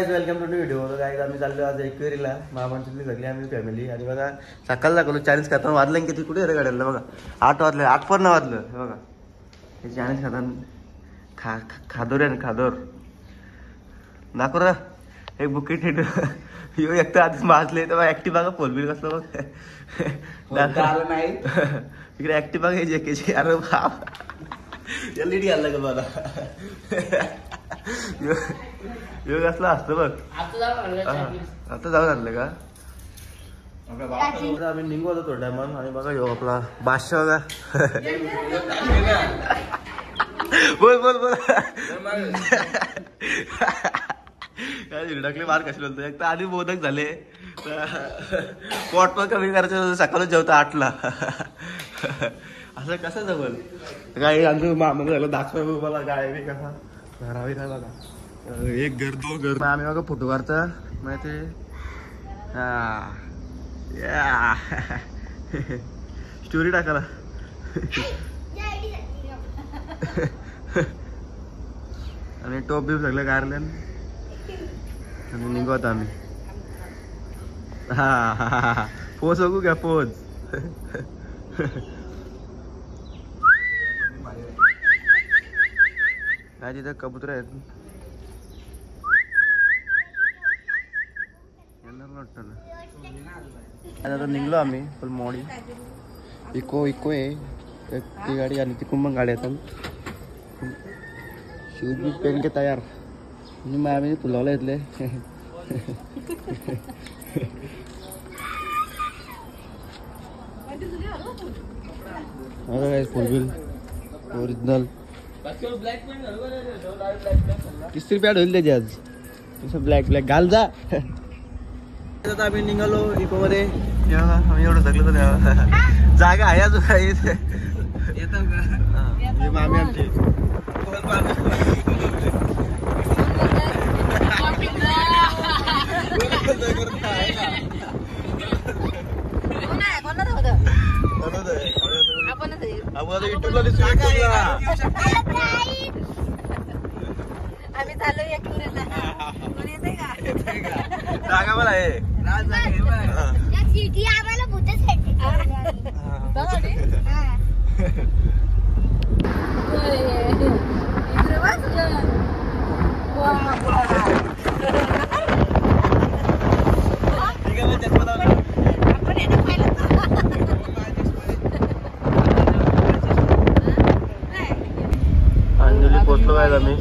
Welcome to video. काय आम्ही चाललो आज एकविरीला मामांची सगळी आम्ही फॅमिली. आणि बघा सकाळ दाखवलो चायनीज खाताना वाजलं किती कुठे रे गाड्याला. बघा 8 वाजले 8 पण नाही वाजलं. हे बघा हे चायनीज खाताना खादोर आहे ना खादोर दाखव रे एक बुकेट हेड यो एक तर आधीच माजले तर ऍक्टिव्ह बघा फोन बिल कसलं बघ नाही इकडे ऍक्टिव्ह बघा जे के अरे बाप एलईडी आला का मला योग असला असतं बघ. आता जाऊ लागलं का आम्ही निघू होतो थोड्या मन. आणि बघा यो आपला बादशाह बघा बोल बोल बोल काय टाकले मार कशी बोलतो. एक तर आधी मोदक झाले पोट पण कमी करायचं सकाळच जेवता 8ला असं कसं जमल. काय आमचं मामा झालं दाखव मला काय बी कसा घरावी काय बघा एक घर 2 घर. आम्ही बघा फोटो काढता माहिती स्टोरी टाकायला आणि टॉप बिप सगळं काढलं आणि निघू आता आम्ही. हा पोच बघू का पोच काय तिथं कबूतर आहेत आता निघलो आम्ही पण मोडी इको आहे ती गाडी आणि ती कुंभण गाडी आहेत. शूज बी पेन के तयार म्हणजे मग आम्ही फुलावला येतले काय फुलबिल ओरिजिनल 30 रुपयात होईल त्याची आज तसं ब्लॅक घाल जा. आता आम्ही निघालो इको मध्ये. आम्ही एवढं सगळं तर जागा आहे अजून येतो का मामी आमची आम्ही चालू जागा मला आहे अंजली पोचलो काय आम्ही.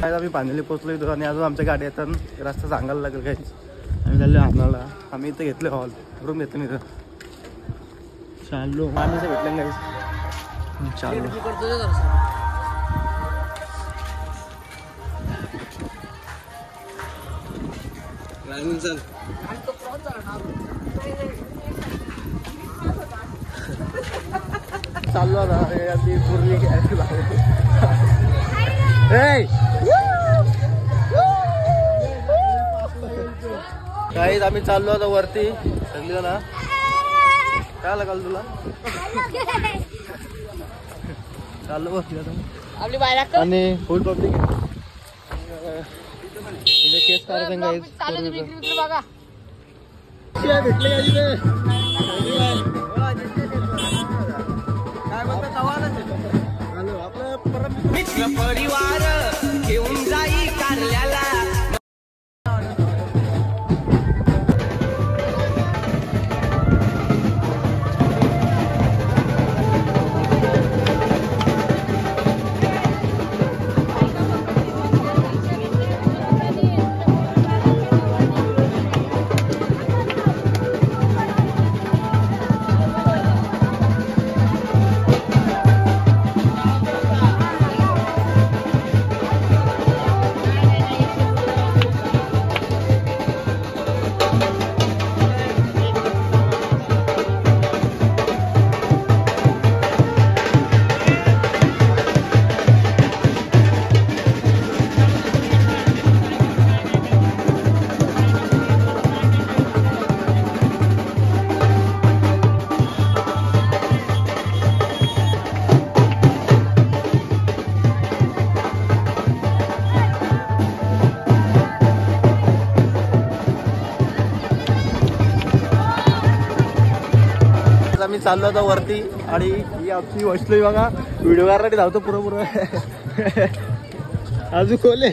आम्ही पांजली पोचलो इथं आणि अजून आमच्या गाडी येतात रस्ता सांगायला लागेल काहीच. आम्ही चाललो आणायला. आम्ही इथं घेतले हॉल रूम घेतो इथं चाललो आम्ही इथं भेटलं काहीच चाललो. चाललो आता पूर्वी काहीच आम्ही चाललो आता वरती सगळी जण. काय लागल तुला चाललो वरती आता आणि फुल पब्लिक केस काढत भेटले काय बोलतो आपलं परिवार घेऊन जाई कारल्याला. आता मी चाललो आता वरती आणि ही आमची वैष्णवी बघा व्हिडिओ करायला धावतो पुरं अजून खोले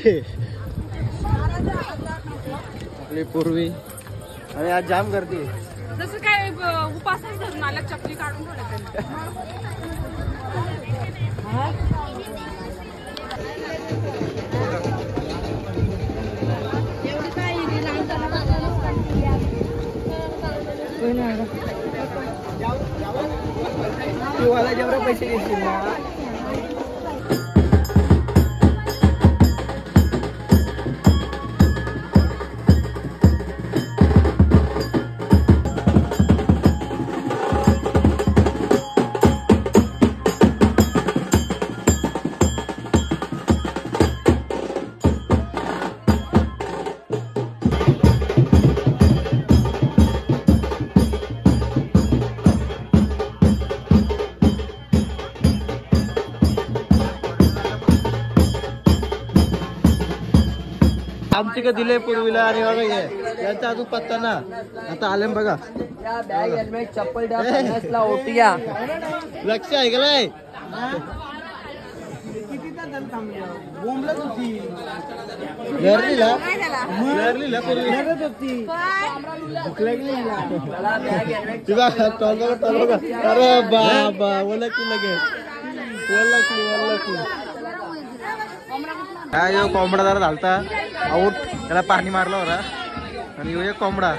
आपली पूर्वी आणि आज जाम गर्दी जसं काय उपासच धरून आला चपली काढून ठेवलं शिवाला जेवढे पैसे घेतील ना आमची का दिले पूर्वीला आणि बघा यांचा अजून पत्ता ना आता आले बघा चप्पल द्या ओटिया लक्ष ऐकलंय लहरलीला पूर्वी अरे बाबा ओळखली लगेच ओळखली काय जो कोंबडा जरा झालता आऊट त्याला पाणी मारलं होता आणि यो एक कोंबडा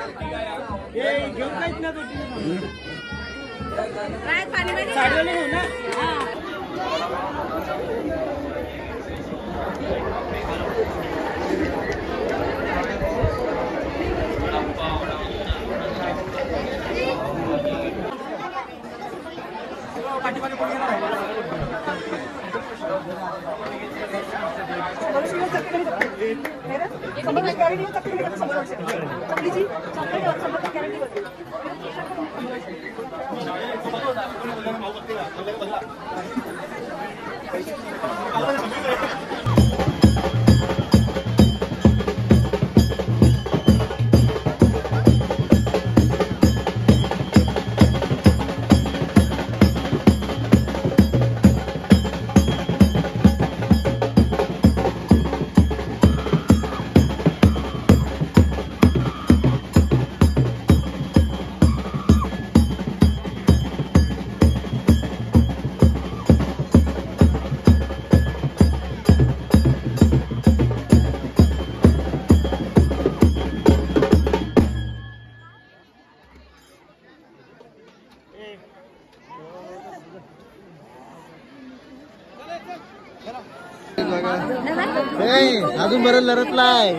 अजून बरं लढतलाय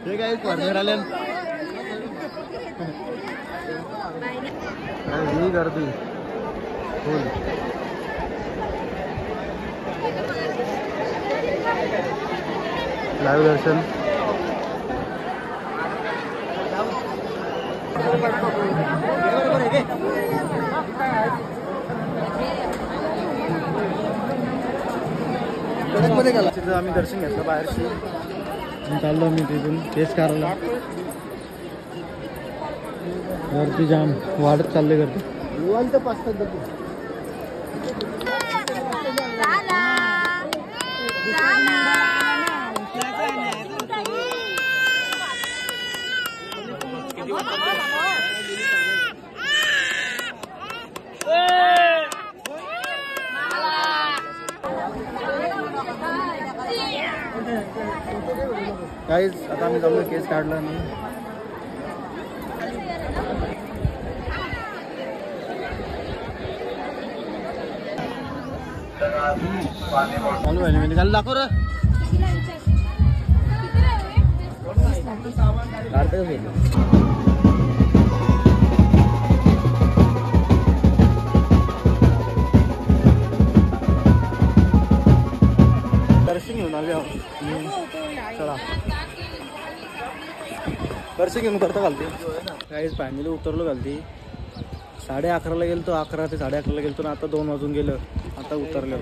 हे काय फॉर्मेर आले ही गर्दी लाईव्ह दर्शन तिथं आम्ही दर्शन घेतलं बाहेरशी चाललो आम्ही तिथून केस करायला गर्दी जाम वाढत चालले गर्दी निवांत पाच काहीच आता आम्ही जाऊन केस काढला नाही चालू आहे मी निघाल दाखव रे दर्शन घेऊन आले चला दर्शन घेऊन करता घालते काहीच फॅमिली उतरलो घालती 11:30ला गेलो तो 11 ते 11:30ला गेलो ना आता 2 वाजून गेलं आता उतरलं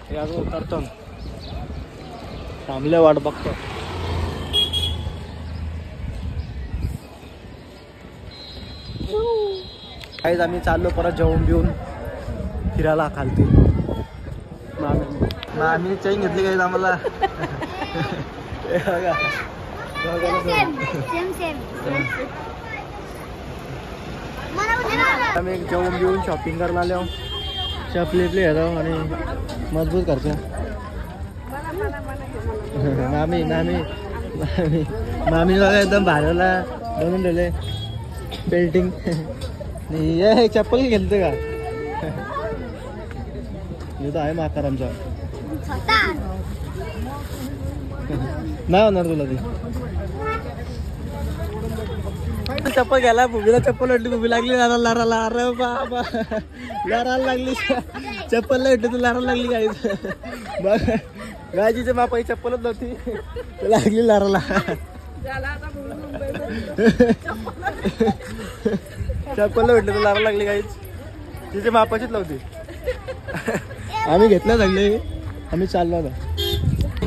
हे अजून उतरतो थांबल्या वाट बघतो काहीच आम्ही चाललो परत जेवून बिवून फिरायला खालती. मग आम्ही चैन घेतली काही आम्हाला. आम्ही जेवून बिवून शॉपिंग करायला आलो. चपली घेतो आणि मजबूत करतो. मामी मामी मामी मामी बघा एकदम भारीला बनवून ठेवले पेंटिंग. हे चप्पल घेतलं का? इथं आहे माकार आमचा. नाही होणार तुला ती चप्पल घ्यायला. भूमीला चप्पल वाटली. भूमी लागली लाराला. अरे बाबा लाराला लागली. चप्पल नाही वाटली तू लाराला लागली गाईच. मग गाजीच्या मापाई चप्पलच नव्हती लागली लाराला. चप्पल भेटले तर लारा लागली काहीच. तिचे मापाचीच नव्हती. आम्ही घेतलं सगळे. आम्ही चाललो होतो.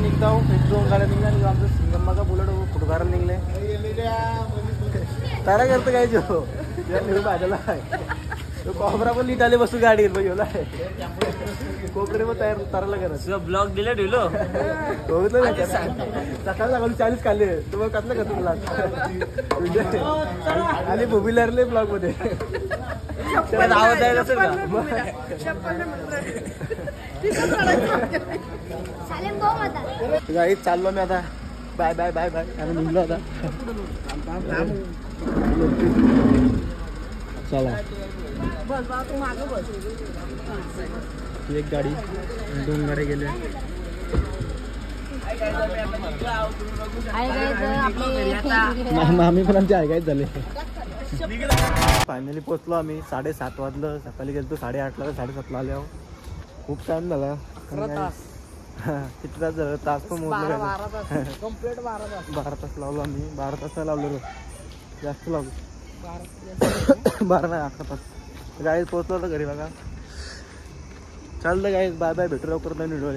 निघतो 1-2 गाड्या निघल्या. आमचं सिंगम्माचा बुलेट फुटकारायला निघले. तारा करतो काय जो भाजला तो कोबरा पण नीट आले बसू गाडी घेऊन कोपरे मग तयार ताराला करत ब्लॉग दिले ठेवलो. सकाळ लागून 40 खाल्ले. तुम्हाला कसलं का तुला आणि भूमीला हरले ब्लॉग मध्ये आवाज आहे कसं का चाललो मी आता. Bye bye bye bye. आम्ही निघलो आता. चला एक गाडी 2 गाड्या गेल्या. आम्ही पण आमचे ऐकायच झाले. फायनली पोचलो आम्ही. 7:30 वाजलं. सकाळी गेलो 8:30ला 7:30ला आल्यावर. खूप टाइम झाला. किती तास झालं? तास पण मोजलं. 12 तास लावलो आम्ही. 12 तास लावलो. जास्त लावलो. 12 नाही 11 तास. गाडी पोचलो होतं घरी बघा. चालतं गाईज. Bye bye. भेटू लवकर नाही व्हिडिओ.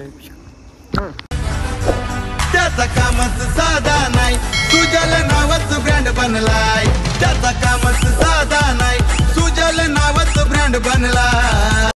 त्याचा कामच साधा नाही. सुजल नावाच ब्रँड बनलाय. त्याचा कामच साधा नाही. सुजल नावाच ब्रँड बनलाय.